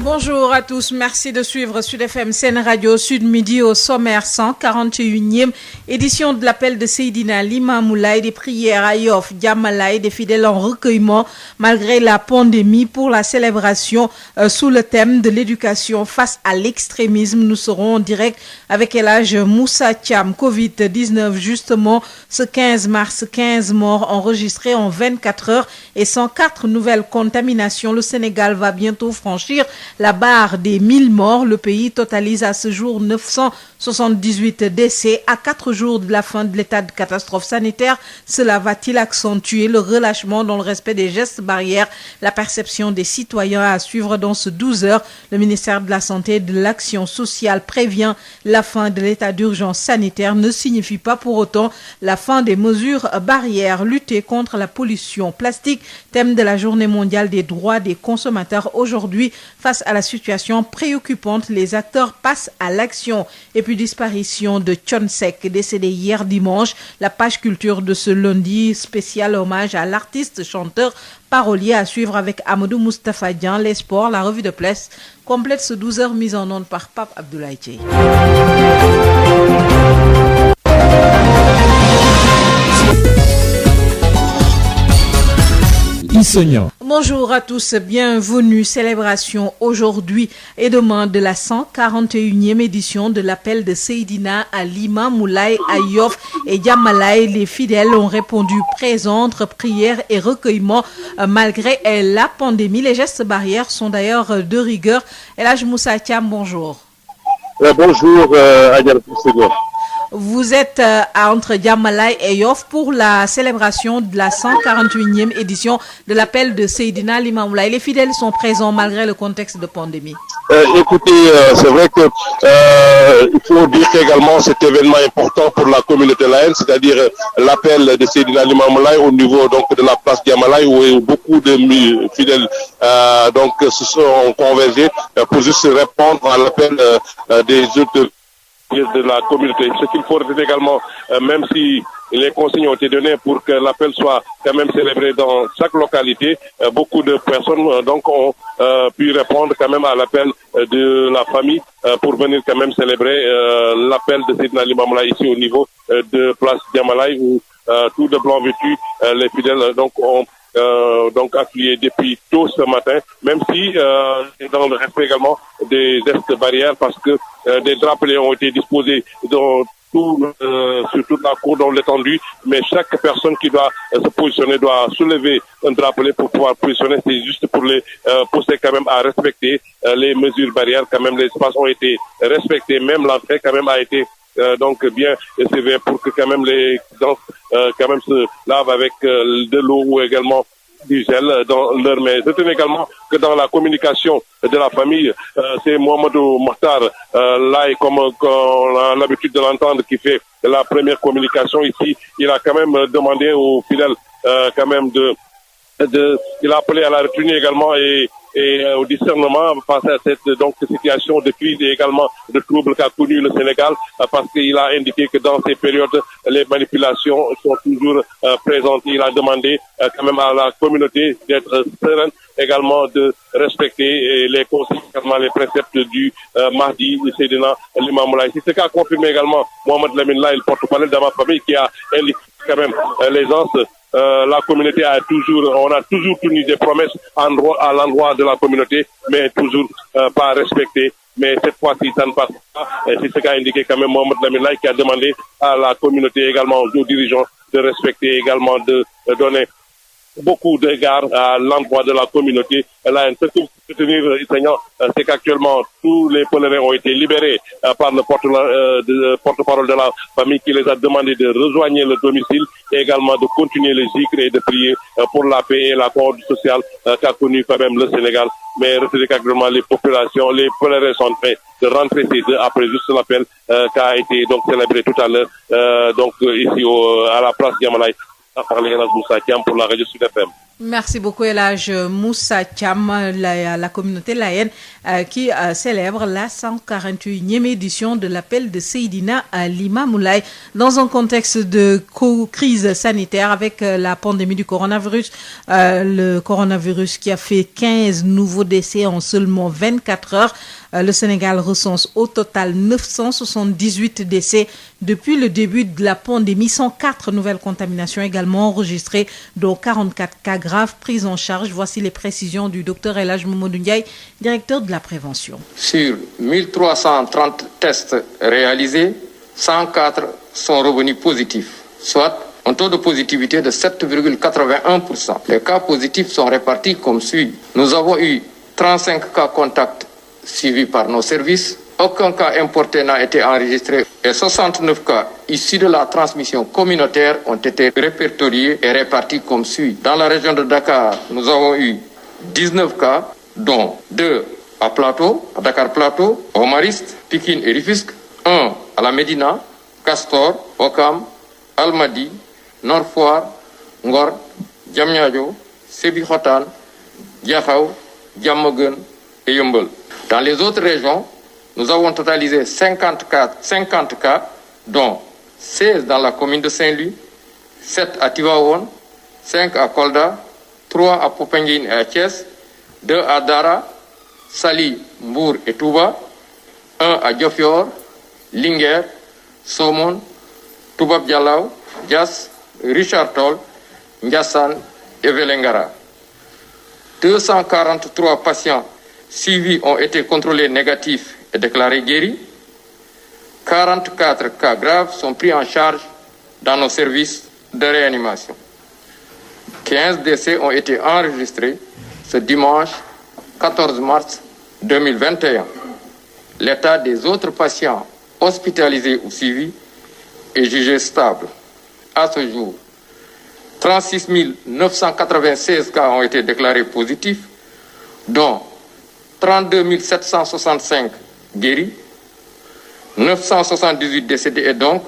Bonjour à tous, merci de suivre Sud FM Sen Radio Sud Midi au sommaire 141e édition de l'appel de Seydina Limamou Laye, des prières à Yoff, Diamalaye, des fidèles en recueillement malgré la pandémie pour la célébration sous le thème de l'éducation face à l'extrémisme. Nous serons en direct avec El Hadj Moussa Thiam. Covid-19 justement, ce 15 mars, 15 morts enregistrés en 24 heures et 104 nouvelles contaminations. Le Sénégal va bientôt franchir la barre des 1000 morts. Le pays totalise à ce jour 978 décès à 4 jours de la fin de l'état de catastrophe sanitaire. Cela va-t-il accentuer le relâchement dans le respect des gestes barrières? La perception des citoyens à suivre dans ce 12 heures. Le ministère de la Santé et de l'Action sociale prévient la fin de l'état d'urgence sanitaire ne signifie pas pour autant la fin des mesures barrières. Lutter contre la pollution plastique, thème de la journée mondiale des droits des consommateurs aujourd'hui. Face à la situation préoccupante, les acteurs passent à l'action. Et puis disparition de Thione Seck, décédé hier dimanche. La page culture de ce lundi, spécial hommage à l'artiste, chanteur, parolier à suivre avec Amadou Moustapha Dian. Les sports, la revue de presse complète ce 12 heures mise en onde par Pape Abdoulaye Dieye. Bonjour à tous, bienvenue. Célébration aujourd'hui et demain de la 141e édition de l'appel de Seydina Limamou Laye à Yoff et Diamalaye. Les fidèles ont répondu présents entre prières et recueillement malgré la pandémie. Les gestes barrières sont d'ailleurs de rigueur. El Hadj Moussa Thiam, bonjour. Bonjour, Adjara Ségo. Vous êtes entre Diamalaye et Yoff pour la célébration de la 141e édition de l'appel de Seydina Limamou Laye. Les fidèles sont présents malgré le contexte de pandémie. Écoutez, c'est vrai que il faut dire qu'également cet événement important pour la communauté laïenne, c'est-à-dire l'appel de Seydina Limamou Laye au niveau donc de la place Diamalaye où beaucoup de fidèles donc se sont convergés pour juste répondre à l'appel des autres de la communauté. Ce qu'il faut retenir également, même si les consignes ont été données pour que l'appel soit quand même célébré dans chaque localité, beaucoup de personnes donc ont pu répondre quand même à l'appel de la famille pour venir quand même célébrer l'appel de Seydina Limamou Laye ici au niveau de place Diamalaye où tout de blanc vêtu, les fidèles donc ont donc appuyé depuis tôt ce matin, même si dans le respect également des gestes barrières parce que des drapelets ont été disposés dans sur toute la cour dans l'étendue, mais chaque personne qui doit se positionner doit soulever un drapelet pour pouvoir positionner. C'est juste pour les pousser quand même à respecter les mesures barrières. Quand même les espaces ont été respectés, même l'entrée quand même a été donc bien sévère pour que quand même les gens quand même se lavent avec de l'eau ou également du gel dans leurs mains. Je tiens également que dans la communication de la famille, c'est Mohamedou Mokhtar Laye, comme on a l'habitude de l'entendre, qui fait la première communication ici. Il a quand même demandé aux fidèles quand même il a appelé à la retenue également et au discernement face à cette donc situation de crise et également de troubles qu'a connu le Sénégal, parce qu'il a indiqué que dans ces périodes les manipulations sont toujours présentes. Il a demandé quand même à la communauté d'être sereine, également de respecter les consignes, également les préceptes du mardi de Seydina Limamou Laye. C'est ce qu'a confirmé également Mohamed Lamine Laye, le porte-parole de ma famille, qui a indiqué quand même les gens. La communauté on a toujours tenu des promesses à l'endroit de la communauté, mais toujours pas respectées. Mais cette fois-ci, ça ne passe pas. C'est ce qu'a indiqué quand même Mohamed Lamine Laye, qui a demandé à la communauté également, aux dirigeants, de respecter également, de donner beaucoup d'égards à l'endroit de la communauté. Là, ce qu'il faut retenir, c'est qu'actuellement, tous les pèlerins ont été libérés par le porte-parole de la famille qui les a demandé de rejoindre le domicile et également de continuer les zikrs et de prier pour la paix et la concorde sociale qu'a connu quand même le Sénégal. Mais retenez qu'actuellement, les populations, les pèlerins sont en train de rentrer chez eux après juste l'appel qui a été donc célébré tout à l'heure donc ici à la place Diamalaye. À parler à Moussa Thiam pour la radio Sud FM. Merci beaucoup El Hadj Moussa Thiam, la communauté layène qui célèbre la 141e édition de l'appel de Seydina Limamou Laye dans un contexte de crise sanitaire avec la pandémie du coronavirus. Le coronavirus qui a fait 15 nouveaux décès en seulement 24 heures. Le Sénégal recense au total 978 décès depuis le début de la pandémie. 104 nouvelles contaminations également enregistrées, dont 44 cas graves pris en charge. Voici les précisions du docteur El Hadj Mamadou Ndiaye, directeur de la prévention. Sur 1330 tests réalisés, 104 sont revenus positifs, soit un taux de positivité de 7,81%. Les cas positifs sont répartis comme suit. Nous avons eu 35 cas contacts suivis par nos services. Aucun cas importé n'a été enregistré et 69 cas issus de la transmission communautaire ont été répertoriés et répartis comme suit. Dans la région de Dakar, nous avons eu 19 cas, dont 2 à Plateau, à Dakar Plateau, au Mariste, Pikine et Rufisque, 1 à la Médina, Castor, Ouakam, Almadies, Nord Foire, Ngor, Diamniadio, Sébikotane, Diakhao, Diamaguène et Yeumbeul. Dans les autres régions, nous avons totalisé 50 cas, dont 16 dans la commune de Saint-Louis, 7 à Tivaouane, 5 à Kolda, 3 à Popenguine et à Thiès, 2 à Dara, Saly, Mbour et Touba, 1 à Diofior, Linguère, Somone, Toubab Dialaw, Diass, Richard Toll, Ndiassane et Vélingara. 243 patients suivis ont été contrôlés négatifs et déclarés guéris. 44 cas graves sont pris en charge dans nos services de réanimation. 15 décès ont été enregistrés ce dimanche 14 mars 2021. L'état des autres patients hospitalisés ou suivis est jugé stable. À ce jour, 36 996 cas ont été déclarés positifs, dont 32 765 guéris, 978 décédés et donc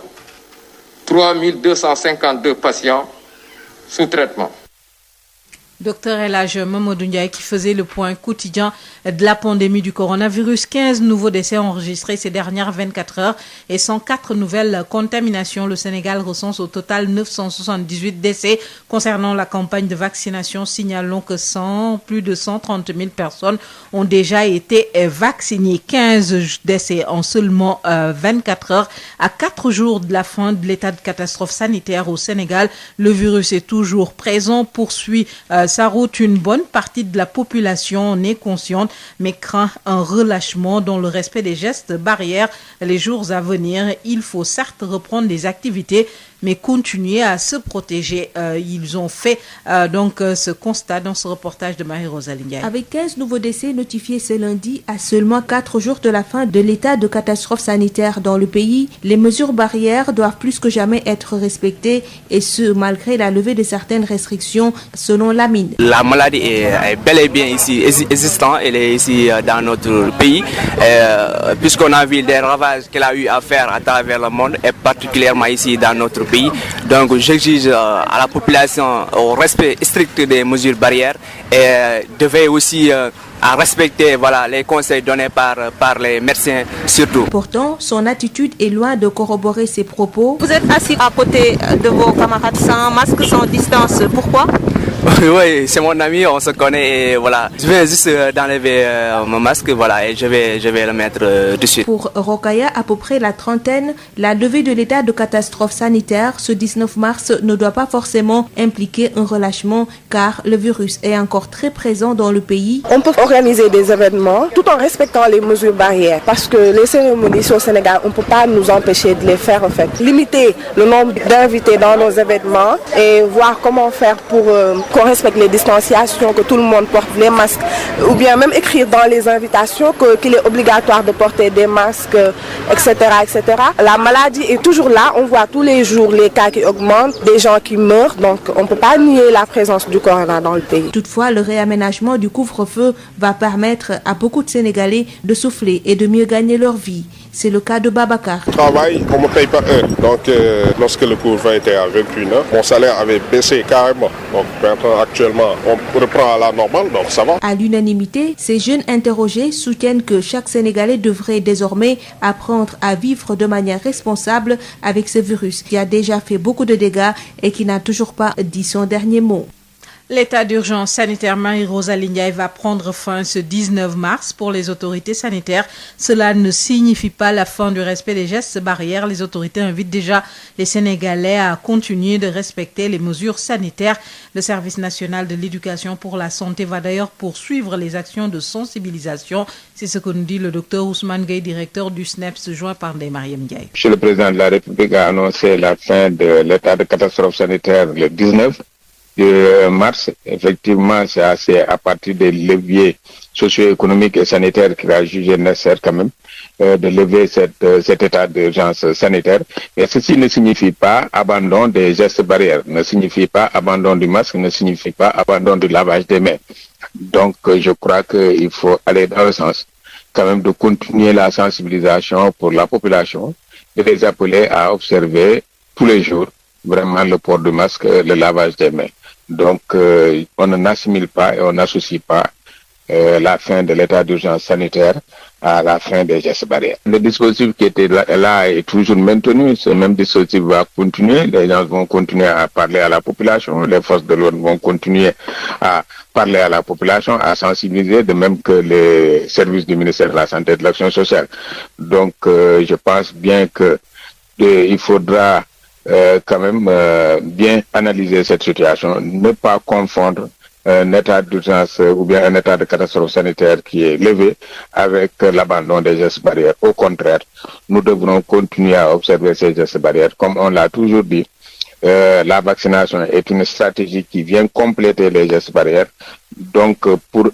3 252 patients sous traitement. Docteur El Hadj Mamadou Ndiaye qui faisait le point quotidien de la pandémie du coronavirus. 15 nouveaux décès enregistrés ces dernières 24 heures et 104 nouvelles contaminations. Le Sénégal recense au total 978 décès. Concernant la campagne de vaccination, signalons que plus de 130 000 personnes ont déjà été vaccinées. 15 décès en seulement 24 heures. À 4 jours de la fin de l'état de catastrophe sanitaire au Sénégal, le virus est toujours présent, poursuit sa route. Une bonne partie de la population en est consciente, mais craint un relâchement dans le respect des gestes barrières les jours à venir. Il faut certes reprendre des activités, mais continuer à se protéger. Ils ont fait donc ce constat dans ce reportage de Marie-Rosalie Ndiaye. Avec 15 nouveaux décès notifiés ce lundi, à seulement 4 jours de la fin de l'état de catastrophe sanitaire dans le pays, les mesures barrières doivent plus que jamais être respectées, et ce, malgré la levée de certaines restrictions, selon l'AMIN. La maladie est bel et bien ici existante, elle est ici dans notre pays, puisqu'on a vu des ravages qu'elle a eu à faire à travers le monde, et particulièrement ici dans notre pays. Donc j'exige à la population au respect strict des mesures barrières et de veiller aussi à respecter les conseils donnés par les médecins surtout. Pourtant, son attitude est loin de corroborer ses propos. Vous êtes assis à côté de vos camarades sans masque, sans distance. Pourquoi? Oui, c'est mon ami, on se connaît et voilà. Je vais juste d'enlever mon masque, et je vais le mettre tout de suite. Pour Rokaya, à peu près la trentaine, la levée de l'état de catastrophe sanitaire ce 19 mars ne doit pas forcément impliquer un relâchement, car le virus est encore très présent dans le pays. On peut organiser des événements tout en respectant les mesures barrières, parce que les cérémonies au Sénégal, on ne peut pas nous empêcher de les faire en fait. Limiter le nombre d'invités dans nos événements et voir comment faire pour qu'on respecte les distanciations, que tout le monde porte les masques, ou bien même écrire dans les invitations qu'il est obligatoire de porter des masques, etc., etc. La maladie est toujours là, on voit tous les jours les cas qui augmentent, des gens qui meurent, donc on ne peut pas nier la présence du corona dans le pays. Toutefois, le réaménagement du couvre-feu va permettre à beaucoup de Sénégalais de souffler et de mieux gagner leur vie. C'est le cas de Babacar. Travail, on me paye par heure. Donc, lorsque le couvre-feu était à 21h, mon salaire avait baissé carrément. Donc, maintenant, actuellement, on reprend à la normale, donc ça va. À l'unanimité, ces jeunes interrogés soutiennent que chaque Sénégalais devrait désormais apprendre à vivre de manière responsable avec ce virus qui a déjà fait beaucoup de dégâts et qui n'a toujours pas dit son dernier mot. L'état d'urgence sanitaire Marie-Rosalie Ndiaye va prendre fin ce 19 mars pour les autorités sanitaires. Cela ne signifie pas la fin du respect des gestes barrières. Les autorités invitent déjà les Sénégalais à continuer de respecter les mesures sanitaires. Le service national de l'éducation pour la santé va d'ailleurs poursuivre les actions de sensibilisation. C'est ce que nous dit le docteur Ousmane Gueye, directeur du SNEPS, joint par Mariam Ndiaye. Monsieur le président de la République a annoncé la fin de l'état de catastrophe sanitaire le 19 mars. Effectivement, c'est à partir des leviers socio-économiques et sanitaires qu'il a jugé nécessaire quand même de lever cet état d'urgence sanitaire. Et ceci ne signifie pas abandon des gestes barrières, ne signifie pas abandon du masque, ne signifie pas abandon du lavage des mains. Donc, je crois qu'il faut aller dans le sens quand même de continuer la sensibilisation pour la population, de les appeler à observer tous les jours vraiment le port du masque, le lavage des mains. Donc, on n'assimile pas et on n'associe pas la fin de l'état d'urgence sanitaire à la fin des gestes barrières. Le dispositif qui était là est toujours maintenu. Ce même dispositif va continuer. Les gens vont continuer à parler à la population. Les forces de l'ordre vont continuer à parler à la population, à sensibiliser, de même que les services du ministère de la Santé et de l'Action sociale. Donc, je pense bien que il faudra quand même bien analyser cette situation, ne pas confondre un état d'urgence ou bien un état de catastrophe sanitaire qui est levé avec l'abandon des gestes barrières. Au contraire, nous devrons continuer à observer ces gestes barrières. Comme on l'a toujours dit, la vaccination est une stratégie qui vient compléter les gestes barrières. Donc, pour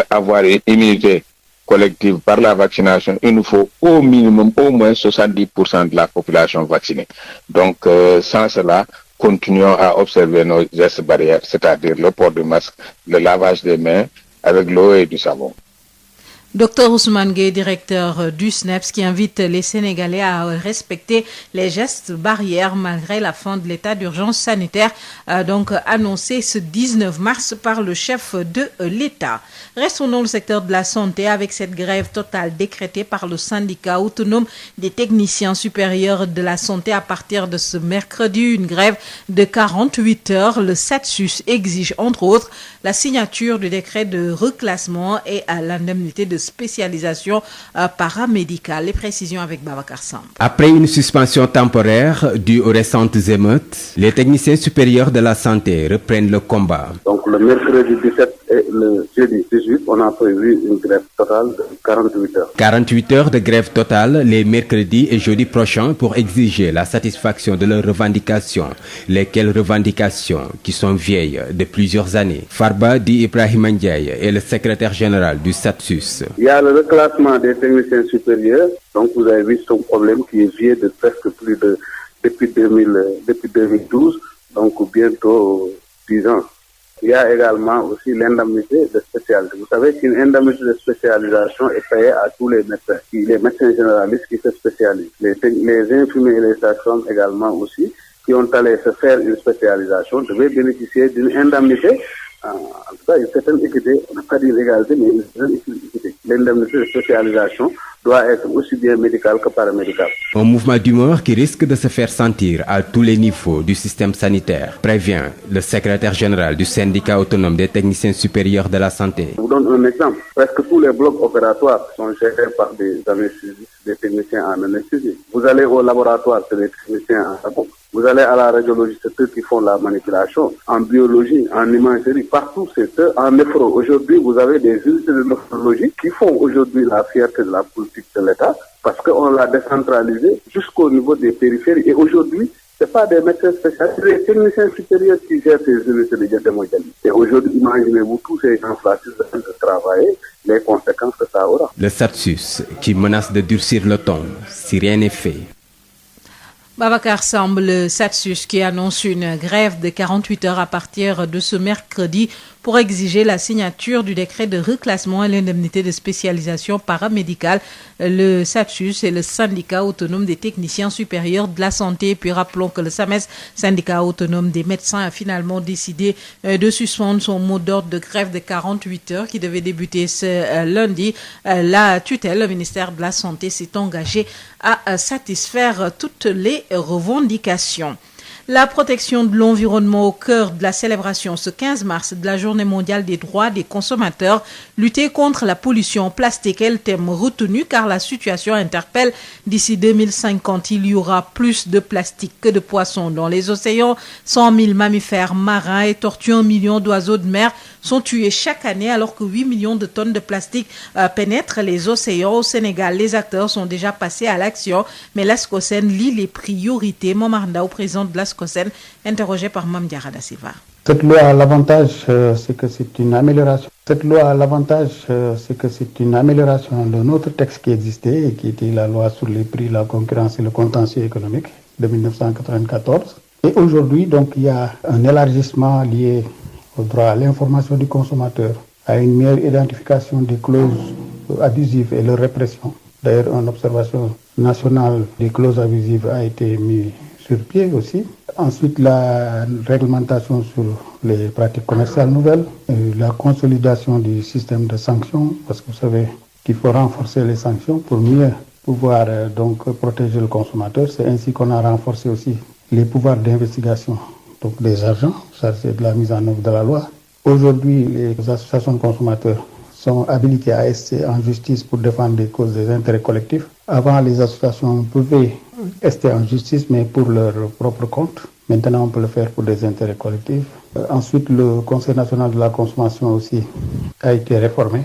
avoir une immunité collective par la vaccination, il nous faut au minimum au moins 70% de la population vaccinée. Donc, sans cela, continuons à observer nos gestes barrières, c'est-à-dire le port du masque, le lavage des mains avec l'eau et du savon. Docteur Ousmane Gueye, directeur du SNEPS, qui invite les Sénégalais à respecter les gestes barrières malgré la fin de l'état d'urgence sanitaire, donc annoncé ce 19 mars par le chef de l'État. Restons dans le secteur de la santé avec cette grève totale décrétée par le syndicat autonome des techniciens supérieurs de la santé à partir de ce mercredi. Une grève de 48 heures. Le SATSUS exige entre autres la signature du décret de reclassement et à l'indemnité de spécialisation paramédicale. Les précisions avec Babacar Samb. Après une suspension temporaire due aux récentes émeutes, les techniciens supérieurs de la santé reprennent le combat. Donc le mercredi 17 et le jeudi 18, on a prévu une grève totale de 48 heures. 48 heures de grève totale les mercredis et jeudis prochains pour exiger la satisfaction de leurs revendications. Lesquelles revendications qui sont vieilles de plusieurs années. Farba Di Ibrahima Ndiaye est le secrétaire général du SATSUS. Il y a le reclassement des techniciens supérieurs. Donc vous avez vu son problème qui est vieux de presque plus de depuis 2012, donc bientôt 10 ans. Il y a également aussi l'indemnité de spécialité. Vous savez qu'une indemnité de spécialisation est payée à tous les médecins généralistes qui se spécialisent. Les infirmiers et les sages-femmes également aussi, qui ont allé se faire une spécialisation, devaient bénéficier d'une indemnité. En tout cas, une certaine équité, on n'a pas dit l'égalité, mais une certaine équité. L'indemnité de spécialisation doit être aussi bien médicale que paramédicale. Un mouvement d'humeur qui risque de se faire sentir à tous les niveaux du système sanitaire, prévient le secrétaire général du syndicat autonome des techniciens supérieurs de la santé. Je vous donne un exemple. Presque tous les blocs opératoires sont gérés par des anesthésistes, des techniciens en anesthésie. Vous allez au laboratoire, c'est des techniciens en labo. Vous allez à la radiologie, c'est eux qui font la manipulation. En biologie, en imagerie, partout, c'est eux. En néphro, aujourd'hui, vous avez des unités de néphrologie qui font aujourd'hui la fierté de la politique de l'État parce qu'on l'a décentralisé jusqu'au niveau des périphéries. Et aujourd'hui, ce n'est pas des médecins spécialistes, c'est des techniciens supérieurs qui gèrent ces unités de démodalité. Et aujourd'hui, imaginez-vous tous ces gens-là qui sont de travailler, les conséquences que ça aura. Le SATSUS qui menace de durcir le ton si rien n'est fait. Babacar Samb, le SATSUS qui annonce une grève de 48 heures à partir de ce mercredi pour exiger la signature du décret de reclassement et l'indemnité de spécialisation paramédicale. Le SATSUS est le syndicat autonome des techniciens supérieurs de la santé. Et puis rappelons que le SAMES, syndicat autonome des médecins, a finalement décidé de suspendre son mot d'ordre de grève de 48 heures qui devait débuter ce lundi. La tutelle, le ministère de la Santé, s'est engagé à satisfaire toutes les revendications. La protection de l'environnement au cœur de la célébration ce 15 mars de la Journée mondiale des droits des consommateurs, lutter contre la pollution plastique est le thème retenu car la situation interpelle. D'ici 2050, il y aura plus de plastique que de poissons dans les océans. 100 000 mammifères marins et tortues, 1 million d'oiseaux de mer sont tués chaque année alors que 8 millions de tonnes de plastique pénètrent les océans. Au Sénégal, les acteurs sont déjà passés à l'action, mais l'ASCOSEN lit les priorités. Momar Ndao, président de l'ASCOSEN, interrogé par Mame Diarra Da Silva. Cette loi a l'avantage, c'est que c'est une amélioration. Cette loi a l'avantage, c'est que c'est une amélioration d'un autre texte qui existait et qui était la loi sur les prix, la concurrence et le contentieux économique de 1994. Et aujourd'hui, donc, il y a un élargissement lié au droit à l'information du consommateur, à une meilleure identification des clauses abusives et leur répression. D'ailleurs, une observation nationale des clauses abusives a été mise sur pied aussi. Ensuite, la réglementation sur les pratiques commerciales nouvelles, la consolidation du système de sanctions, parce que vous savez qu'il faut renforcer les sanctions pour mieux pouvoir donc protéger le consommateur. C'est ainsi qu'on a renforcé aussi les pouvoirs d'investigation donc des agents chargés de la mise en œuvre de la loi. Aujourd'hui, les associations de consommateurs sont habilitées à ester en justice pour défendre les causes des intérêts collectifs. Avant, les associations pouvaient ester en justice, mais pour leur propre compte. Maintenant, on peut le faire pour des intérêts collectifs. Ensuite, le Conseil national de la consommation aussi a été réformé.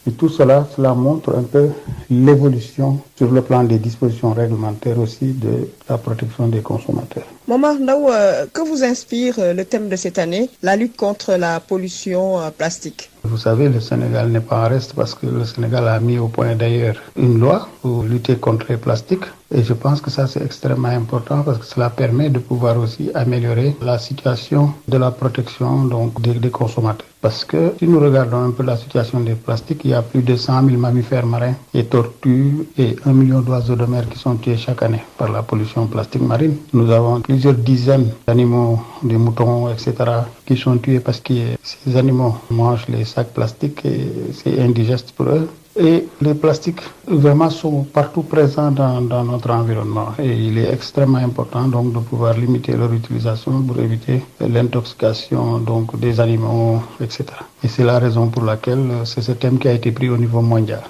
Et tout cela montre un peu l'évolution sur le plan des dispositions réglementaires aussi de la protection des consommateurs. Momar Ndao, que vous inspire le thème de cette année, la lutte contre la pollution plastique? Vous savez, le Sénégal n'est pas en reste parce que le Sénégal a mis au point d'ailleurs une loi pour lutter contre les plastiques. Et je pense que ça c'est extrêmement important parce que cela permet de pouvoir aussi améliorer la situation de la protection donc des consommateurs. Parce que si nous regardons un peu la situation des plastiques, il y a plus de 100 000 mammifères marins et tortues et 1 million d'oiseaux de mer qui sont tués chaque année par la pollution plastique marine. Nous avons plusieurs dizaines d'animaux, des moutons, etc. qui sont tués parce que ces animaux mangent les sacs plastiques et c'est indigeste pour eux. Et les plastiques vraiment sont partout présents dans notre environnement et il est extrêmement important donc de pouvoir limiter leur utilisation pour éviter l'intoxication donc des animaux, etc. Et c'est la raison pour laquelle c'est ce thème qui a été pris au niveau mondial.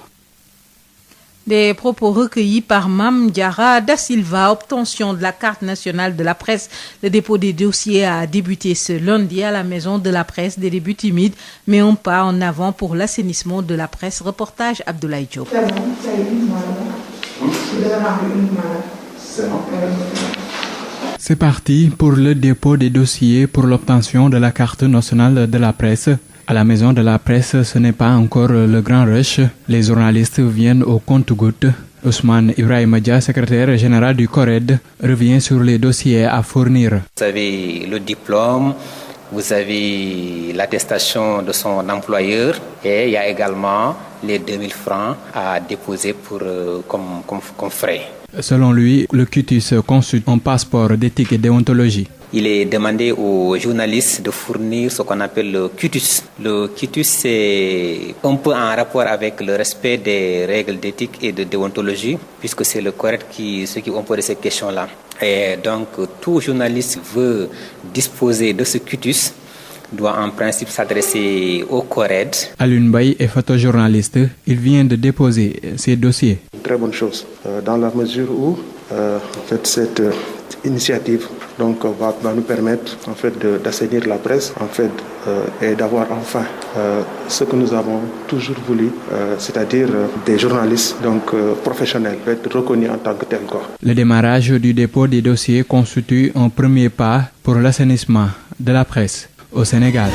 Des propos recueillis par Mame Diarra Da Silva. Obtention de la carte nationale de la presse. Le dépôt des dossiers a débuté ce lundi à la maison de la presse. Des débuts timides, mais un pas en avant pour l'assainissement de la presse. Reportage Abdoulaye Diop. C'est parti pour le dépôt des dossiers pour l'obtention de la carte nationale de la presse. À la maison de la presse, ce n'est pas encore le grand rush. Les journalistes viennent au compte-gouttes. Ousmane Ibrahima Dia, secrétaire général du CORED, revient sur les dossiers à fournir. Vous avez le diplôme, vous avez l'attestation de son employeur et il y a également les 2000 francs à déposer comme frais. Selon lui, le cutis consulte un passeport d'éthique et déontologie. Il est demandé aux journalistes de fournir ce qu'on appelle le cutis. Le cutis, c'est un peu en rapport avec le respect des règles d'éthique et de déontologie, puisque c'est le CORED qui s'occupe un peu de ces questions-là. Et donc, tout journaliste veut disposer de ce cutis doit en principe s'adresser au CORED. Alun Baye est photojournaliste. Il vient de déposer ses dossiers. Très bonne chose, dans la mesure où cette initiative donc va nous permettre en fait d'assainir la presse en fait et d'avoir enfin ce que nous avons toujours voulu, c'est-à-dire des journalistes donc professionnels être reconnus en tant que tels. Le démarrage du dépôt des dossiers constitue un premier pas pour l'assainissement de la presse au Sénégal.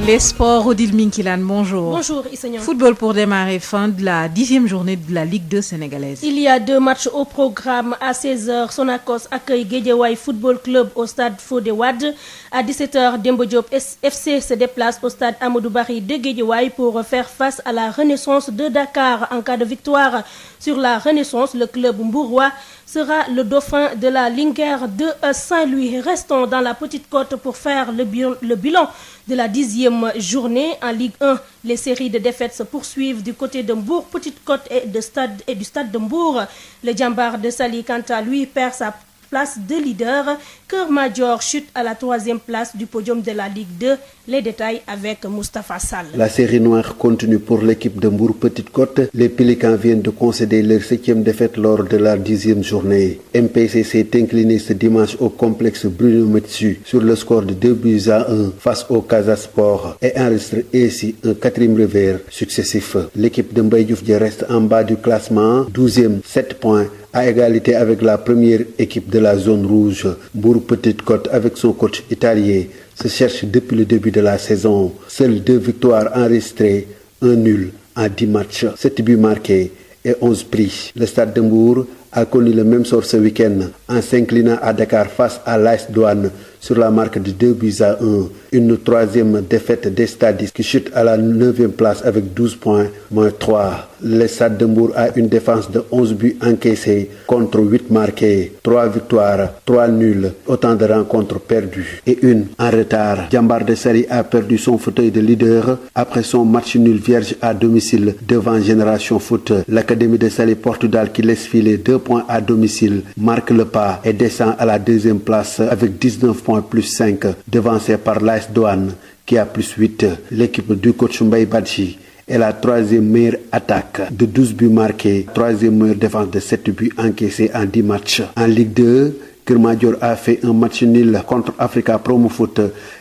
Les sports, Odile Minkilan, bonjour. Bonjour Issegnan. Football pour démarrer, fin de la 10e journée de la Ligue 2 sénégalaise. Il y a 2 matchs au programme. À 16h, Sonacos accueille Guédiawaye Football Club au stade Fodé Wade. À 17h, Demba Diop FC se déplace au stade Amadou Barry de Guédiawaye pour faire face à la Renaissance de Dakar. En cas de victoire sur la Renaissance, le club mbourois sera le dauphin de la Linguère de Saint-Louis. Restons dans la Petite Côte pour faire le bilan de la 10e journée en Ligue 1. Les séries de défaites se poursuivent du côté de Mbour, Petite Côte et du stade de Mbour. Le Djambar de Saly, quant à lui, perd sa place de leader. Keur Madior chute à la 3e place du podium de la Ligue 2. Les détails avec Moustapha Sall. La série noire continue pour l'équipe de Mbour Petite Côte. Les Pélicans viennent de concéder leur 7e défaite lors de la 10e journée. MPC s'est incliné ce dimanche au complexe Bruno Metsu sur le score de 2-1 face au Casa Sport et enregistre ainsi un 4e revers successif. L'équipe de Mbaye Diouf reste en bas du classement, 12e, 7 points, à égalité avec la première équipe de la zone rouge. Mbour Petite Côte, avec son coach italien, se cherche depuis le début de la saison. Seules 2 victoires enregistrées, 1 nul en 10 matchs, 7 buts marqués et 11 pris. Le stade de Mbour a connu le même sort ce week-end en s'inclinant à Dakar face à l'AS Douane sur la marque de 2-1. Une 3e défaite des Stadis qui chute à la 9e place avec 12 points, moins 3. Le Stade de Mbour a une défense de 11 buts encaissés contre 8 marqués, 3 victoires, 3 nuls, autant de rencontres perdues et une en retard. Djambar de Saly a perdu son fauteuil de leader après son match nul vierge à domicile devant Génération Foot. L'Académie de Saly Portugal, qui laisse filer 2 points à domicile, marque le pas et descend à la 2e place avec 19 points plus 5, devancé par l'AS Douane qui a plus 8. L'équipe du coach Mbaye Badji est la 3e meilleure attaque de 12 buts marqués, 3e meilleure défense de 7 buts encaissés en 10 matchs. En Ligue 2, Keur Madior a fait un match nul contre Africa Promo Foot,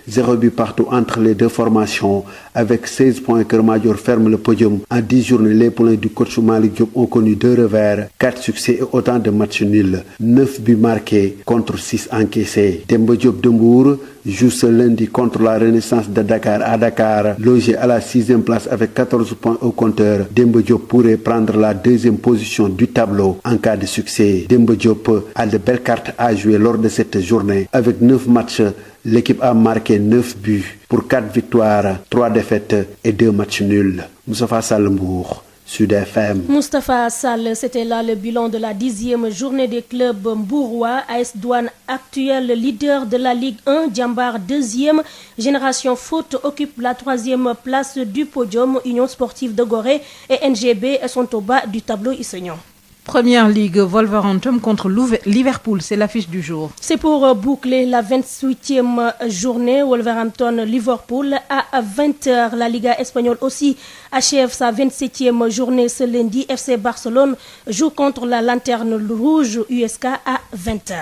0 but partout entre les 2 formations. Avec 16 points, Keur Madior ferme le podium. En 10 journées, les poulains du coach Malick Diop ont connu 2 revers, 4 succès et autant de matchs nuls. 9 buts marqués contre 6 encaissés. Demba Diop de Mbour joue ce lundi contre la Renaissance de Dakar à Dakar, logé à la 6e place avec 14 points au compteur. Demba Diop pourrait prendre la 2e position du tableau en cas de succès. Demba Diop a de belles cartes à jouer lors de cette journée. Avec 9 matchs, l'équipe a marqué 9 buts pour 4 victoires, 3 défaites et 2 matchs nuls. Moustapha Sall, Mbour, Sud FM. Moustapha Sall, c'était là le bilan de la 10e journée des clubs mbourois. AS Douane, actuel leader de la Ligue 1, Djambar 2e, Génération Foot occupe la 3e place du podium, Union Sportive de Gorée et NGB sont au bas du tableau Issegnan. Première Ligue, Wolverhampton contre Liverpool, c'est l'affiche du jour. C'est pour boucler la 28e journée, Wolverhampton-Liverpool à 20h. La Liga espagnole aussi achève sa 27e journée ce lundi. FC Barcelone joue contre la Lanterne Rouge USK à 20h.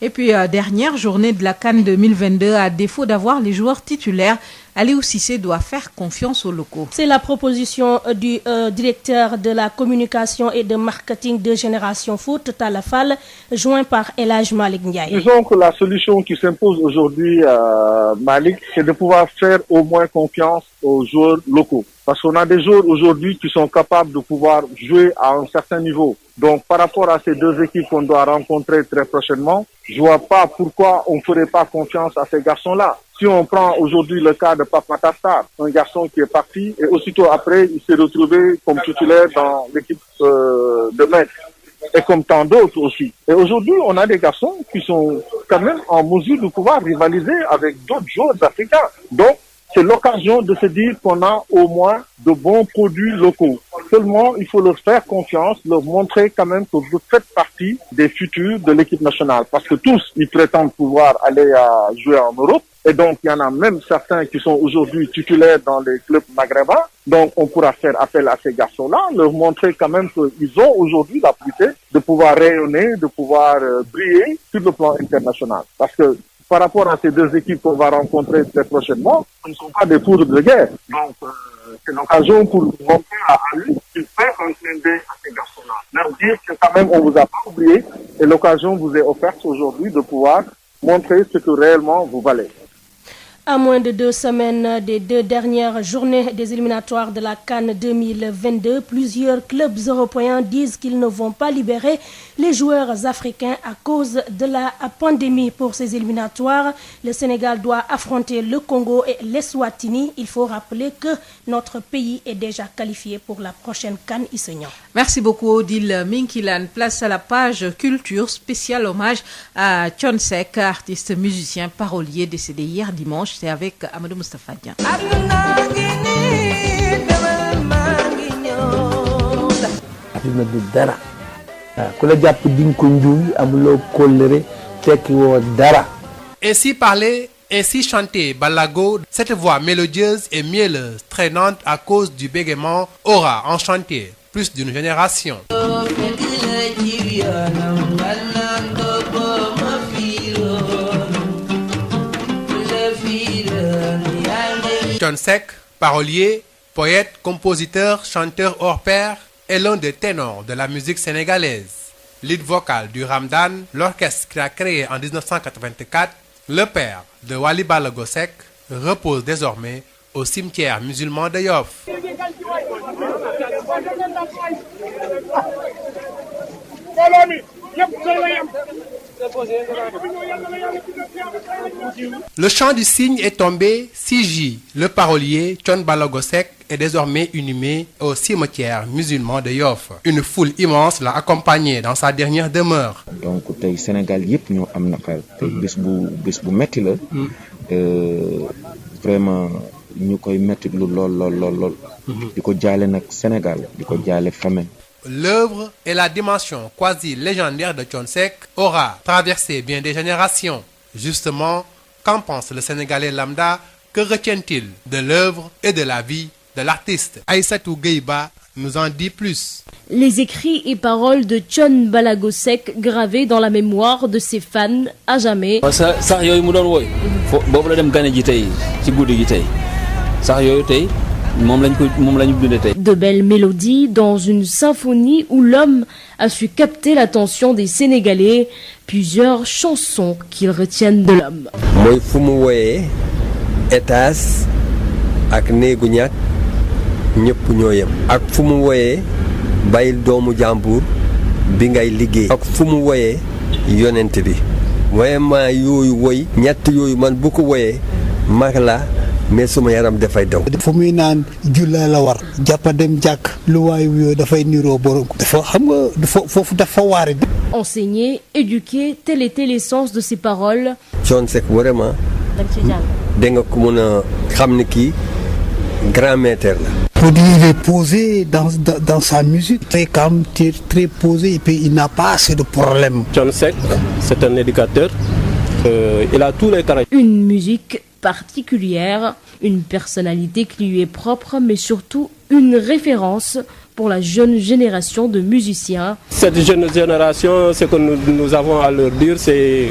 Et puis, dernière journée de la CAN 2022, à défaut d'avoir les joueurs titulaires, Aliou Cissé doit faire confiance aux locaux. C'est la proposition du directeur de la communication et de marketing de Génération Foot, Talla Fall, joint par El Hadj Malick Ndiaye. Disons que la solution qui s'impose aujourd'hui à Malick, c'est de pouvoir faire au moins confiance aux joueurs locaux. Parce qu'on a des joueurs aujourd'hui qui sont capables de pouvoir jouer à un certain niveau. Donc par rapport à ces 2 équipes qu'on doit rencontrer très prochainement, je vois pas pourquoi on ne ferait pas confiance à ces garçons-là. Si on prend aujourd'hui le cas de Pape Matar Sarr, un garçon qui est parti et aussitôt après il s'est retrouvé comme titulaire dans l'équipe de Metz. Et comme tant d'autres aussi. Et aujourd'hui, on a des garçons qui sont quand même en mesure de pouvoir rivaliser avec d'autres joueurs africains. Donc, c'est l'occasion de se dire qu'on a au moins de bons produits locaux. Seulement, il faut leur faire confiance, leur montrer quand même que vous faites partie des futurs de l'équipe nationale. Parce que tous, ils prétendent pouvoir aller jouer en Europe. Et donc, il y en a même certains qui sont aujourd'hui titulaires dans les clubs maghrébins. Donc, on pourra faire appel à ces garçons-là, leur montrer quand même qu'ils ont aujourd'hui la possibilité de pouvoir rayonner, de pouvoir briller sur le plan international. Parce que par rapport à ces 2 équipes qu'on va rencontrer très prochainement, ce ne sont pas des poudres de guerre. Donc, c'est l'occasion pour montrer à lui qu'il fait un clin d'œil à ces garçons-là. Leur dire que quand même, on vous a pas oublié et l'occasion vous est offerte aujourd'hui de pouvoir montrer ce que réellement vous valez. À moins de 2 semaines des 2 dernières journées des éliminatoires de la CAN 2022, plusieurs clubs européens disent qu'ils ne vont pas libérer les joueurs africains à cause de la pandémie. Pour ces éliminatoires, le Sénégal doit affronter le Congo et l'Eswatini. Il faut rappeler que notre pays est déjà qualifié pour la prochaine CAN Isegnan. Merci beaucoup Odile Minkilan. Place à la page culture, spécial hommage à Thione Seck, artiste musicien parolier décédé hier dimanche. C'est avec Amadou Moustapha Dian. aduna du dara ku la jàpp di nga ko njuuy amuloo kóllëre tekki woo dara. Ainsi parler, ainsi chanter Balago, cette voix mélodieuse et mielleuse, traînante à cause du bégaiement, aura enchanté plus d'une génération. Thione Seck, parolier, poète, compositeur, chanteur hors pair, est l'un des ténors de la musique sénégalaise. Lead vocal du Ramdan, l'orchestre qu'il a créé en 1984, le père de Wally Ballago Seck, repose désormais au cimetière musulman de Yoff. Le chant du cygne est tombé. Siji, le parolier Thione Ballago Seck, est désormais inhumé au cimetière musulman de Yoff. Une foule immense l'a accompagné dans sa dernière demeure. Donc tey Sénégal yëpp ñoo am naqar tey bés bu metti la vraiment ñu koy metti lu lool di ko jaale nag Sénégal di ko jaale famille. L'œuvre et la dimension quasi légendaire de Thione Seck aura traversé bien des générations. Justement, qu'en pense le Sénégalais lambda? Que retient-il de l'œuvre et de la vie de l'artiste? Aïssatou Gueye-Ba nous en dit plus. Les écrits et paroles de Thione Ballago Seck gravés dans la mémoire de ses fans à jamais. sax yooyu mu doon woy boobu la dem gane ji tey ci guddi gi tey sax yooyu tey moom lañu bindee tey. De belles mélodies dans une symphonie où l'homme a su capter l'attention des Sénégalais. Plusieurs chansons qu'ils retiennent de l'homme. mooy fu mu woyee étage ak néegu ñàkk ñëpp ñoo yem. ak fu mu woyee bàyyil doomu jàmbur bi ngay liggéey. ak fu mu woyee yonent bi. vraiment yooyu woy ñett yooyu man bu ko woyee mag la mais suma yaram dafay daw. fu muy naan julla la war jàppa dem jàkk lu waayu yooyu dafay niroo borom dafa xam nga foofu dafa waare. Enseigner, éduquer, telle était l'essence de ses paroles. Thione Seck vraiment da nga ko mën a xam ne kii grand maître la. Pour dire il est posé dans sa musique, très calme, très posé et puis il n'a pas assez de problèmes. Thione Seck, c'est un éducateur. Il a tous les caractères. Une musique particulière, une personnalité qui lui est propre, mais surtout une référence pour la jeune génération de musiciens. Cette jeune génération, ce que nous avons à leur dire, c'est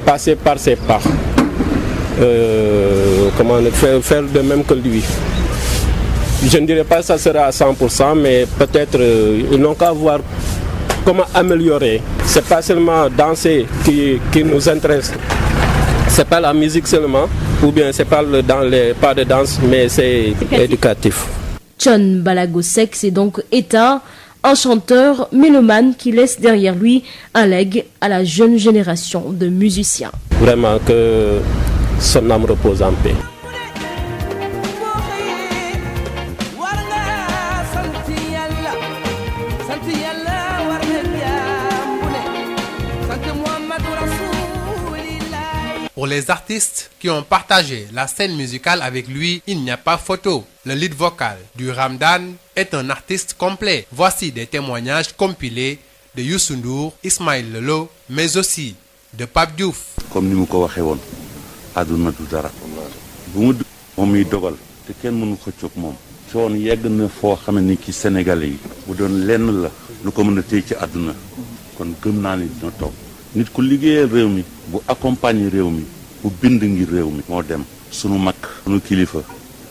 passer par ses pas. Faire de même que lui. Je ne dirais pas que ça sera à 100%, mais peut-être ils n'ont qu'à voir comment améliorer. C'est pas seulement danser qui nous intéresse. C'est pas la musique seulement, ou bien c'est pas dans les pas de danse, mais c'est éducatif. Thione Ballago Seck s'est donc éteint, un chanteur mélomane qui laisse derrière lui un legs à la jeune génération de musiciens. Vraiment que son âme repose en paix. Pour les artistes qui ont partagé la scène musicale avec lui, il n'y a pas photo. Le lead vocal du Ramdan est un artiste complet. Voici des témoignages compilés de Youssou Ndour, Ismaël Lolo, mais aussi de Pape Diouf. Comme ni mu ko waxee woon àdduna du dara bu mu moom miy dogal te kenn mënu ko cóog moom coon yegg na foo xam ne ni ki Sénégalais yi bu doon lenn la lu ko mën a téye ci àdduna kon gëm naa ni dina toog nit ku liggéeyal réew mi bu accompagner réew mi bu bind ngir réew mi moo dem sunu mag sunu kilifa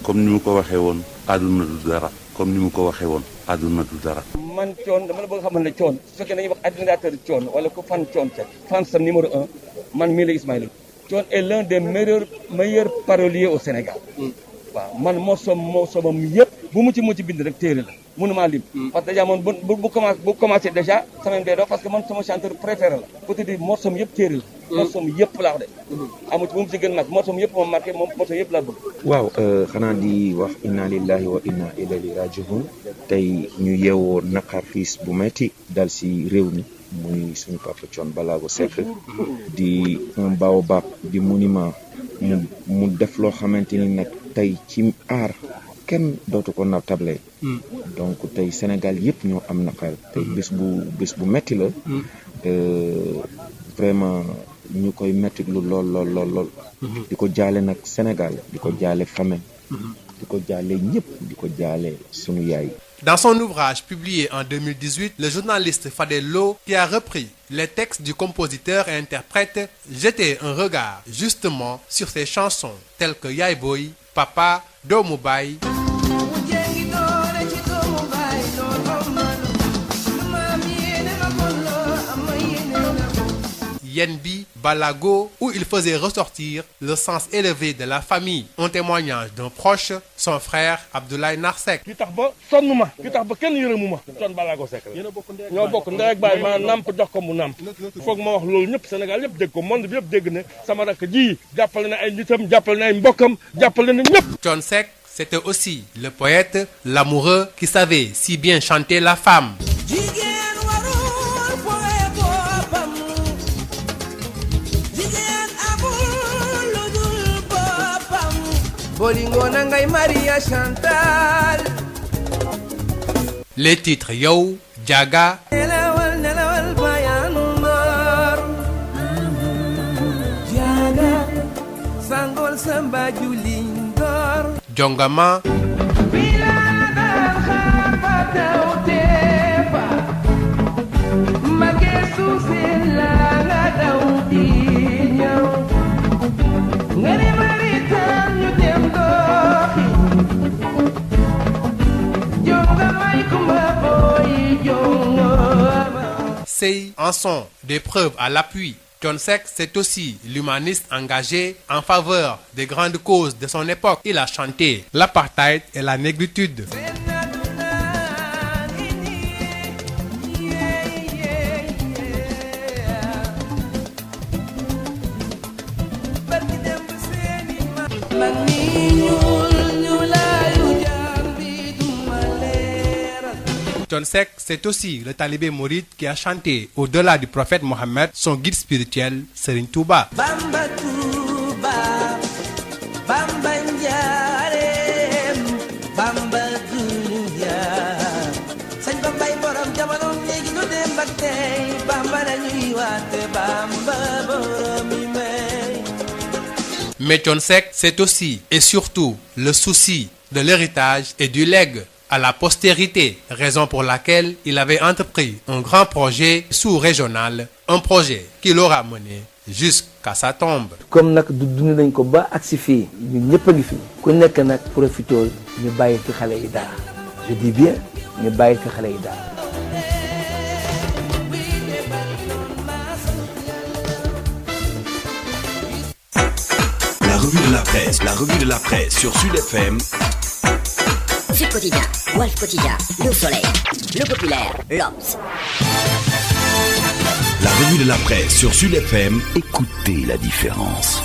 comme ni mu ko waxee woon àdduna du dara comme ni mu ko waxee woon àdduna du dara. man Thione dama la bëgg xamal ne Thione su fekkee dañuy wax admirateur Thione wala ku fan Thione Seck fan sam numéro 1 man mii la Ismaïla Thione est l'un des meilleurs paroliers au Sénégal. waaw man morceau yëpp bu mu ci bind rek téere la mënumaa lim. parce que déjà man bu commencé déjà sama day dox parce que man sama chanteur préféré la. pour te dire morceau yëpp téere la. morceau yëpp laa wax de. amu ci bu mu ci gën nag morceau yëpp moom marqué moom morceau yëpp laa bëgg. waaw xanaa di wax inna lillahi wa inna ilayhi raji'un tey ñu yeewoo naqar fiis bu metti dal si réew mi muy suñu papa Thione Ballago Seck di un baobab di monument mu def loo xamante ni nag tey ci aar kenn dootu ko natable donc tey Sénégal yëpp ñoo am naqar tey bés bu metti la vraiment ñu koy metti lu lool di ko jaale nag Sénégal di ko jaale famille di ko jaale ñëpp di ko jaale sunu yaay. Dans son ouvrage publié en 2018, le journaliste Fadel Lo, qui a repris les textes du compositeur et interprète, jetait un regard justement sur ses chansons telles que Yaay Boy, Papa, Doomu Baay. Yenbi Balago, où il faisait ressortir le sens élevé de la famille. Un témoignage d'un proche, son frère Abdoulaye Narsek. ki tax ba sonn ma ki tax ba kenn yërëmu ma Thione Ballago Seck la ñoo bokk ndey ak baay ma namp jox ko mu namp foog ma wax loolu ñëpp Sénégal yëpp dégg ko monde bi yëpp dégg ne sama rakk ji jàppale na ay nitam jàppale na ay mbokkam jàppale na ñëpp. Thione Seck, c'était aussi le poète, l'amoureux qui savait si bien chanter la femme. Les titres Yow, Jaga, Jongama, Sey en sont des preuves à l'appui. Thione Seck, c'est aussi l'humaniste engagé en faveur des grandes causes de son époque. Il a chanté l'apartheid et la négritude. Thione Seck, c'est aussi le talibé mouride qui a chanté au-delà du prophète Mohammed, son guide spirituel, Serigne Touba. Bamba Touba, Bamba Njaarem, Bamba Dunya, Sëñ Bambay borom jamono léegi nu dem ak tey, Bamba la ñuy waate, Bamba borom mi may. Mais Thione Seck, c'est aussi et surtout le souci de l'héritage et du legs à la postérité, raison pour laquelle il avait entrepris un grand projet sous-régional, un projet qui l'aura mené jusqu'à sa tombe. comme nag dund nañ ko ba agsi fii ñun ñëpp a ngi fi ku nekk nag profitool ñu bàyyi fi xale yi dara je dis bien ñu bàyyi fi xale yi dara. La revue de la presse sur Sud FM. Sud Quotidien, Walf Quotidien, Le Soleil, Le Populaire, l'Obs. La revue de la presse sur Sud FM. Écoutez la différence.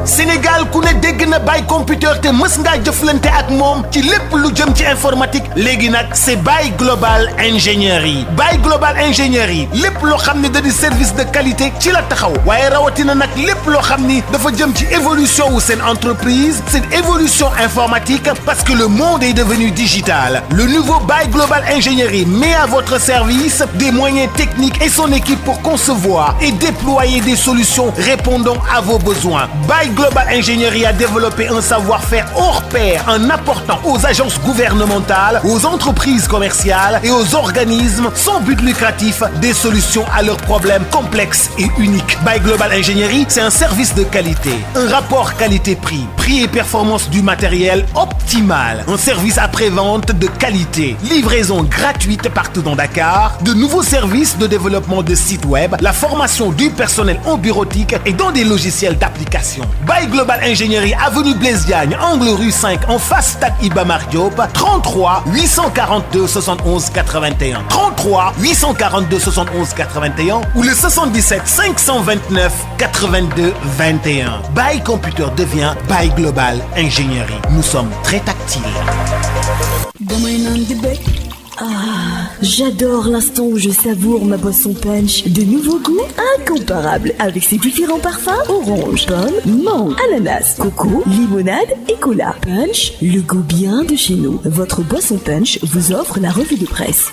Sénégal ku ne dégg na Baye computer te mës ngaa jëflante ak moom ci lépp lu jëm ci informatique léegi nag c'est Baye Global Ingénierie Baye Global Ingénierie lépp loo xam ne da di service de qualité ci la taxaw waaye rawatina nag lépp loo xam ni dafa jëm ci évolution wu seen entreprise cette évolution informatique parce que le monde est devenu digital le nouveau Baye Global Ingénierie met à votre service des moyens techniques et son équipe pour concevoir et déployer des solutions répondant à vos besoins Baye Global Ingénierie a développé un savoir-faire hors pair en apportant aux agences gouvernementales, aux entreprises commerciales et aux organismes sans but lucratif des solutions à leurs problèmes complexes et uniques. By Global Ingénierie, c'est un service de qualité, un rapport qualité-prix, prix et performance du matériel optimal, un service après-vente de qualité, livraison gratuite partout dans Dakar, de nouveaux services de développement de sites web, la formation du personnel en bureautique et dans des logiciels d'application. By Global Ingénierie, avenue Blaise Diagne, angle rue 5, en face stade Iba Mar Diop, 33 842 71 81. 33 842 71 81 ou le 77 529 82 21. By Computer devient By Global Ingénierie. Nous sommes très tactiles. Ah, j'adore l'instant où je savoure ma boisson punch. De nouveaux goûts incomparables avec ses différents parfums: orange, pomme, mangue, ananas, coco, limonade et cola. Punch, le goût bien de chez nous. Votre boisson punch vous offre la revue de presse.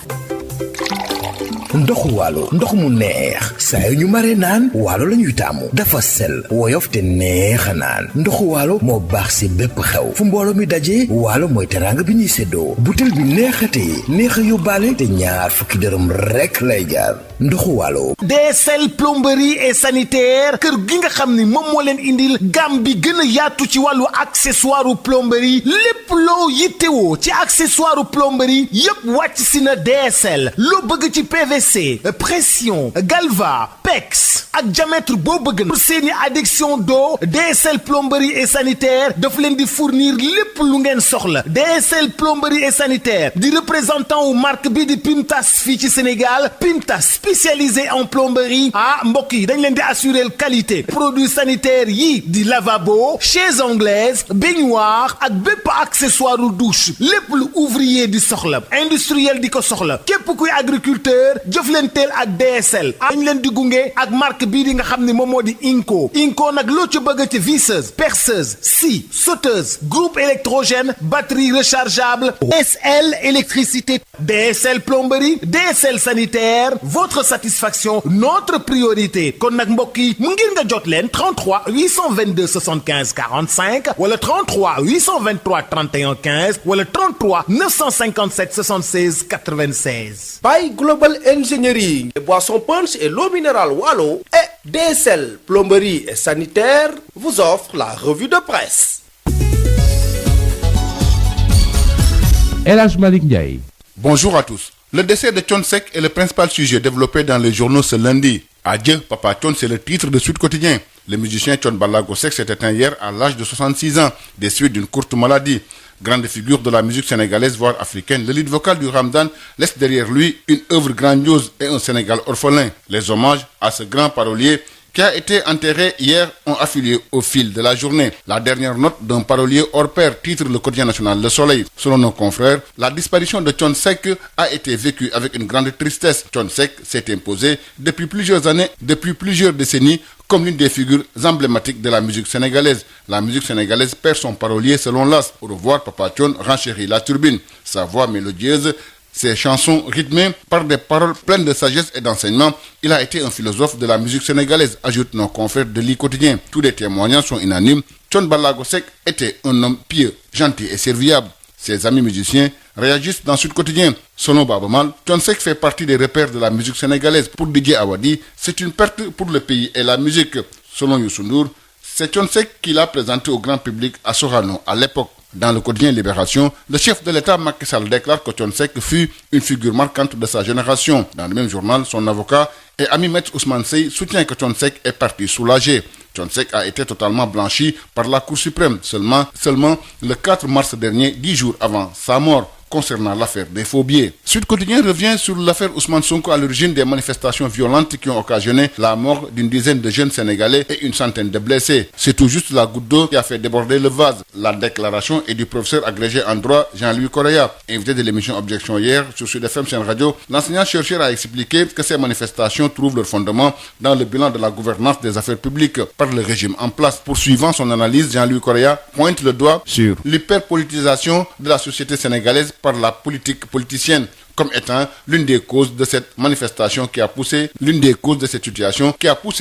ndoxu waalo ndox mu neex saa yu ñu mare naan waalo la ñuy taamu dafa sel woyof te neex a naan ndoxu waalo moo baax si bépp xew fu mbooloo mi daje waalo mooy teraanga bi ñuy séddoo butel bi neexatee neex a yóbbaale te ñaar fukki dërëm rek lay jaar ndoxu waalo. DSL plomberie et sanitaire kër gi nga xam ni moom moo leen indil gam bi gën a yaatu ci wàllu accessoire plomberie lépp loo yittewoo ci accessoire plomberie yépp wàcc si na DSL loo bëgg ci PVC pression galva pex ak diamètre boo bëgg pour seeni adduction d'eau DSL plomberie et sanitaire daf leen di fournir lépp lu ngeen soxla. DSL plomberie et sanitaire di représentant wu marque bi di Pimtas fii ci Sénégal. Pimtas spécialisé en plomberie mbokk yi dañ leen di assurer qualité produits sanitaires yi di lavabo chaises anglaises baignoire ak bépp accessoire u douche lépp lu ouvrier di soxla industriel di ko soxla képp kuy agriculteur jëflanteel ak DSL dañ leen di gunge ak marque bii di nga xam ne moom moo di Inco nag loo ci bëgg ci visseuse perceuse scie sauteuse groupe électrogène batterie rechargeable DSL électricité DSL plomberie DSL sanitaire votre satisfaction notre priorité kon nag mbokk yi mu ngir nga jot leen 33 822 75 45 wala 33 823 31 15 wala 33 957 76 96. By Global Ingénierie, les boissons punch et l'eau minérale Wallo et DSL plomberie et sanitaire vous offrent la revue de presse. El Hadj Malick Ndiaye. Bonjour à tous. Le décès de Thione Seck est le principal sujet développé dans les journaux ce lundi. Adieu, Papa Thione, c'est le titre de Sud Quotidien. Le musicien Thione Ballago Seck s'est éteint hier à l'âge de 66 ans, des suites d'une courte maladie. Grande figure de la musique sénégalaise voire africaine, le lead vocal du Ramdan laisse derrière lui une œuvre grandiose et un Sénégal orphelin. Les hommages à ce grand parolier qui a été enterré hier ont affilé au fil de la journée. La dernière note d'un parolier hors pair titre le quotidien national Le Soleil. Selon nos confrères, la disparition de Thione Seck a été vécue avec une grande tristesse. Thione Seck s'est imposé depuis plusieurs années, depuis plusieurs décennies, comme l'une des figures emblématiques de la musique sénégalaise. La musique sénégalaise perd son parolier selon l'AS. Au revoir, Papa Thione renchérit la turbine. Sa voix mélodieuse, ses chansons rythmées par des paroles pleines de sagesse et d'enseignement, il a été un philosophe de la musique sénégalaise, ajoutent nos confrères de l'I Quotidien. Tous les témoignages sont unanimes. Thione Ballago Seck était un homme pieux, gentil et serviable. Ses amis musiciens réagissent dans Sud Quotidien. Selon Baba Mal, Thione Seck fait partie des repères de la musique sénégalaise. Pour Didier Awadi, c'est une perte pour le pays et la musique. Selon Youssou Ndour, c'est Thione Seck qui l'a présenté au grand public à Sorano à l'époque. Dans le quotidien Libération, le chef de l'État Macky Sall déclare que Thione Seck fut une figure marquante de sa génération. Dans le même journal, son avocat et ami maître Ousmane Sey soutient que Thione Seck est parti soulagé. Thione Seck a été totalement blanchi par la Cour suprême seulement le 4 mars dernier, 10 jours avant sa mort. Concernant l'affaire des faux billets. Sud Quotidien revient sur l'affaire Ousmane Sonko à l'origine des manifestations violentes qui ont occasionné la mort d'une dizaine de jeunes Sénégalais et une centaine de blessés. C'est tout juste la goutte d'eau qui a fait déborder le vase. La déclaration est du professeur agrégé en droit Jean-Louis Correa. Invité de l'émission Objection hier sur Sud FM Sen Radio, l'enseignant-chercheur a expliqué que ces manifestations trouvent leur fondement dans le bilan de la gouvernance des affaires publiques par le régime en place. Poursuivant son analyse, Jean-Louis Correa pointe le doigt sur l'hyperpolitisation de la société sénégalaise par la politique politicienne. comme étant l'une des causes de cette manifestation qui a poussé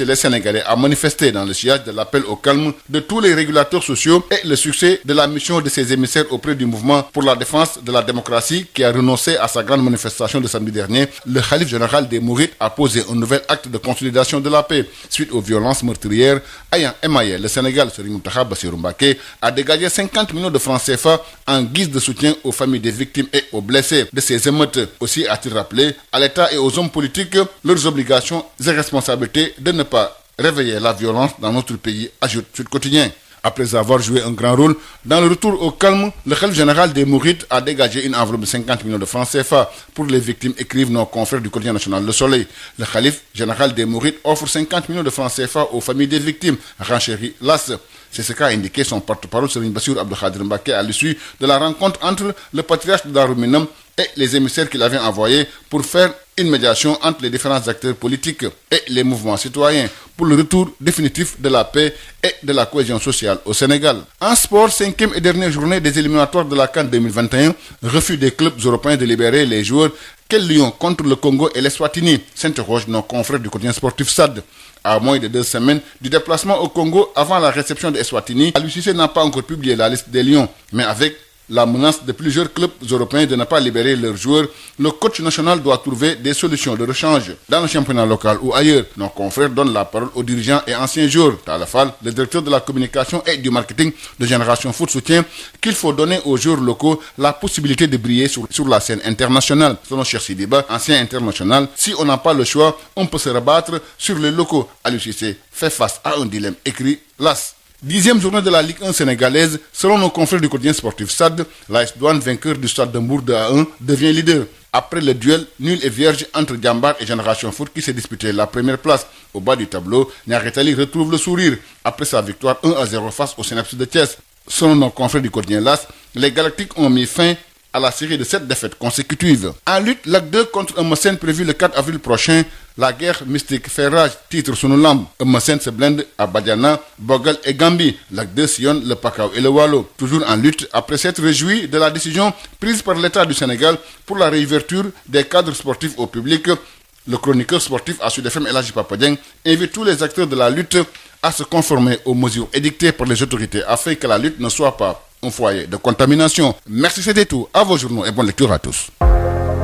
les Sénégalais à manifester dans le sillage de l'appel au calme de tous les régulateurs sociaux et le succès de la mission de ses émissaires auprès du mouvement pour la défense de la démocratie qui a renoncé à sa grande manifestation de samedi dernier. Le khalife général des Mourides a posé un nouvel acte de consolidation de la paix suite aux violences meurtrières ayant émaillé le Sénégal. Serigne Mountakha Bassirou Mbacké a dégagé 50 millions de francs CFA en guise de soutien aux familles des victimes et aux blessés de ces émeutes. Aussi a-t-il rappelé à l'État et aux hommes politiques leurs obligations et responsabilités de ne pas réveiller la violence dans notre pays, ajoute Sud Quotidien. Après avoir joué un grand rôle dans le retour au calme, le khalife général des Mourides a dégagé une enveloppe de 50 millions de francs CFA pour les victimes, écrivent nos confrères du quotidien national Le Soleil. Le khalife général des Mourides offre 50 millions de francs CFA aux familles des victimes, renchérit l'AS. C'est ce qu'a indiqué son porte-parole Serigne Bassirou Abdou Khadre Mbacké à l'issue de la rencontre entre le patriarche de Darou Minam et les émissaires qu'il avait envoyés pour faire une médiation entre les différents acteurs politiques et les mouvements citoyens pour le retour définitif de la paix et de la cohésion sociale au Sénégal. En sport, 5e et dernière journée des éliminatoires de la CAN 2021, refus des clubs européens de libérer les joueurs. Quel lion contre le Congo et l'Eswatini, s'interrogent nos confrères du quotidien sportif SAD. À moins de 2 semaines du déplacement au Congo avant la réception de Eswatini, Aliou Cissé n'a pas encore publié la liste des lions, mais avec la menace de plusieurs clubs européens de ne pas libérer leurs joueurs, le coach national doit trouver des solutions de rechange dans le championnat local ou ailleurs. Nos confrères donnent la parole aux dirigeants et anciens joueurs. Talla Fall, le directeur de la communication et du marketing de Génération Foot, soutient qu'il faut donner aux joueurs locaux la possibilité de briller sur la scène internationale. Selon Cheikh Sidiba, ancien international, si on n'a pas le choix, on peut se rabattre sur les locaux. Aliou Cissé fait face à un dilemme, écrit l'AS. 10e journée de la Ligue 1 sénégalaise, selon nos confrères du quotidien sportif SAD, l'AS Douanes, vainqueur du Stade de Mbour 2-1, devient leader. Après le duel nul et vierge entre Diambar et Génération Foot qui s'est disputé la première place. Au bas du tableau, Niary Tally retrouve le sourire après sa victoire 1-0 face au Cneps de Thiès. Selon nos confrères du quotidien LAS, les Galactiques ont mis fin à la série de 7 défaites consécutives. En lutte, l'AC2 contre Eumeu Sène prévu le 4 avril prochain. La guerre mystique fait rage, titre Sunu Lamb. Eumeu Sène se blinde à Badiana, Bogal et Gambie. L'AC2 sillonne le Pakao et le Waalo. Toujours en lutte, après s'être réjoui de la décision prise par l'État du Sénégal pour la réouverture des cadres sportifs au public, le chroniqueur sportif à Sud FM El Hadji Papa Dieng invite tous les acteurs de la lutte à se conformer aux mesures édictées par les autorités afin que la lutte ne soit pas un foyer de contamination. Merci, c'était tout. À vos journaux et bonne lecture à tous.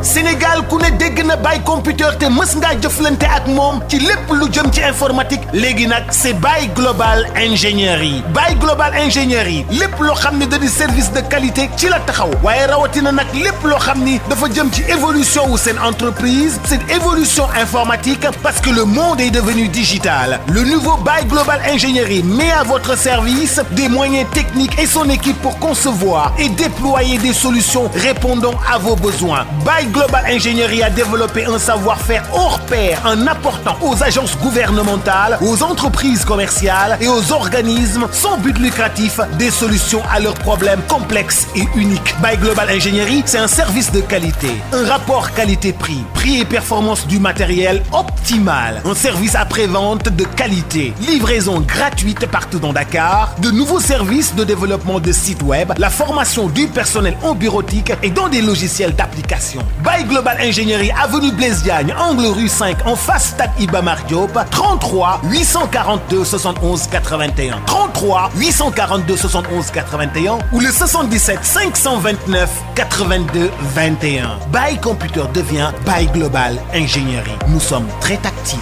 Sénégal ku ne dégg na Baye computer te mës ngaa jëflante ak moom ci lépp lu jëm ci informatique léegi nag c'est Baye Global Ingénierie. Baye Global Ingénierie lépp loo xam ne da di service de qualité ci la taxaw waaye rawatina nag lépp loo xam ni dafa jëm ci évolution wu seen entreprise, seen évolution informatique parce que le monde est devenu digital. Le nouveau Baye Global Ingénierie met à votre service des moyens techniques et son équipe pour concevoir et déployer des solutions répondant à vos besoins. Baye Global Ingénierie a développé un savoir-faire hors pair en apportant aux agences gouvernementales, aux entreprises commerciales et aux organismes sans but lucratif des solutions à leurs problèmes complexes et uniques. Baye Global Ingénierie, c'est un service de qualité, un rapport qualité-prix, prix et performance du matériel optimal, un service après-vente de qualité, livraison gratuite partout dans Dakar, de nouveaux services de développement de sites web, la formation du personnel en bureautique et dans des logiciels d'application. Baye Global Ingénierie, avenue Blaise Diagne, angle rue 5, en face stade Iba Mar Diop, 33 842 71 81. 33 842 71 81 ou le 77 529 82 21. Baye Computer devient Baye Global Ingénierie. Nous sommes très tactiles.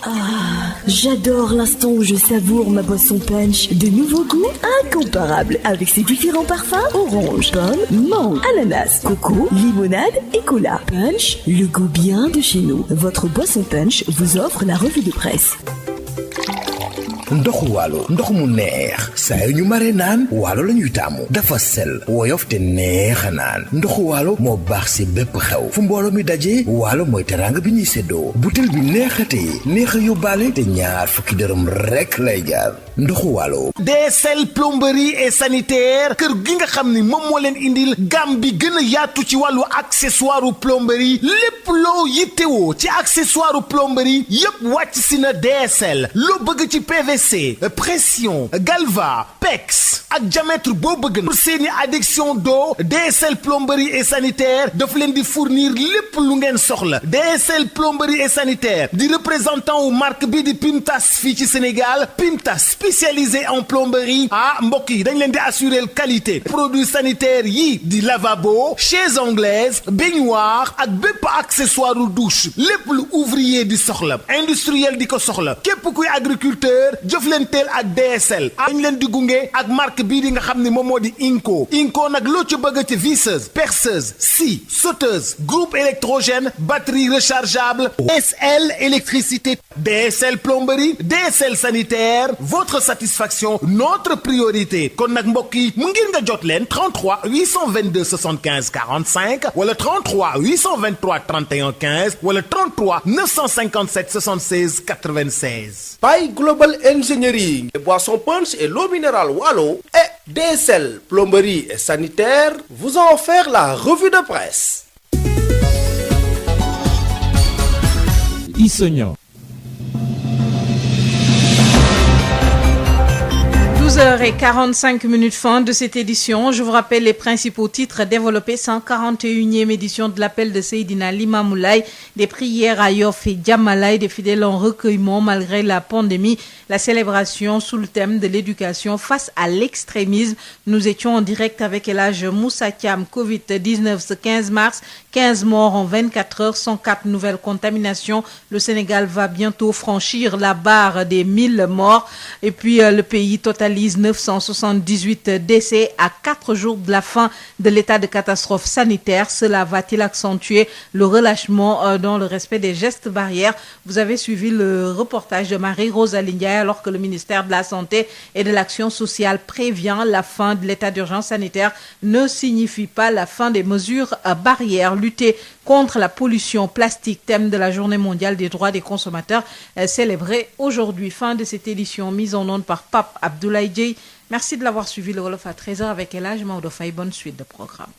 Ah, j'adore l'instant où je savoure ma boisson punch. De nouveaux goûts incomparables avec ses différents parfums: orange, pomme, mangue, ananas, coco, limonade et cola. Punch, le goût bien de chez nous. Votre boisson punch vous offre la revue de presse. ndoxu waalo ndox mu neex saa yu ñu mare naan waalo la ñuy taamu dafa sel woyof te neex a naan ndoxu waalo moo baax si bépp xew fu mbooloo mi dajee waalo mooy teraanga bi ñuy séddoo butel bi neexatee neex a yóbbaale te ñaar fukki dërëm rekk lay jaar ndoxu waalo. DSL plomberie et sanitaire kër gi nga xam ni moom moo leen indil gamme bi gën a yaatu ci wàllu accessoire plomberie lépp loo yittewoo ci accessoire plomberie yépp wàcc si na DSL loo bëgg ci PVC PVC pression galva PEX ak diamètre boo bëgg na pour seeni adduction d'eau DSL plomberie et sanitaire daf leen di fournir lépp lu ngeen soxla. DSL plomberie et sanitaire di représentant wu marque bi di Pimtas fii ci Sénégal. Pimtas spécialisé en plomberie mbokk yi dañ leen di assurer qualité produits sanitaires yi di lavabo chaises anglaises baignoire ak bépp accessoire u douche lépp lu ouvrier di soxla industriel di ko soxla képp kuy agriculteur jëflanteel ak DSL dañ leen di gunge ak marque bii di nga xam ne moom moo di Inco nag loo ci bëgg ci visseuse perceuse scie sauteuse groupe électrogène batterie rechargeable DSL électricité DSL plomberie DSL sanitaire votre satisfaction notre priorité kon nag mbokk yi mu ngir nga jot leen 33 822 75 45 wala 33 823 31 15 wala 33 957 76 96. Paille Global Ingénierie, les boissons punch et l'eau minérale Wallo et DSL plomberie et sanitaire vous ont offert la revue de presse. Issegnan. 12h45 fin de cette édition. Je vous rappelle les principaux titres développés. 141e édition de l'appel de Seydina Limamou Laye. Des prières à Yoff et Diamalaye, des fidèles en recueillement malgré la pandémie. La célébration sous le thème de l'éducation face à l'extrémisme. Nous étions en direct avec El Hadj Moussa Thiam. Covid-19 ce 15 mars. 15 morts en 24 heures, 104 nouvelles contaminations. Le Sénégal va bientôt franchir la barre des 1000 morts. Et puis le pays totalise 978 décès à 4 jours de la fin de l'état de catastrophe sanitaire. Cela va-t-il accentuer le relâchement dans le respect des gestes barrières? Vous avez suivi le reportage de Marie-Rosalie Ndiaye alors que le ministère de la Santé et de l'Action sociale prévient la fin de l'état d'urgence sanitaire ne signifie pas la fin des mesures barrières. Lutter contre la pollution plastique, thème de la Journée mondiale des droits des consommateurs célébrée aujourd'hui. Fin de cette édition mise en onde par Pape Abdoulaye Dieye. Merci de l'avoir suivi. Le Wolof à 13h avec El Hadj Maodo Faye. Bonne suite de programme.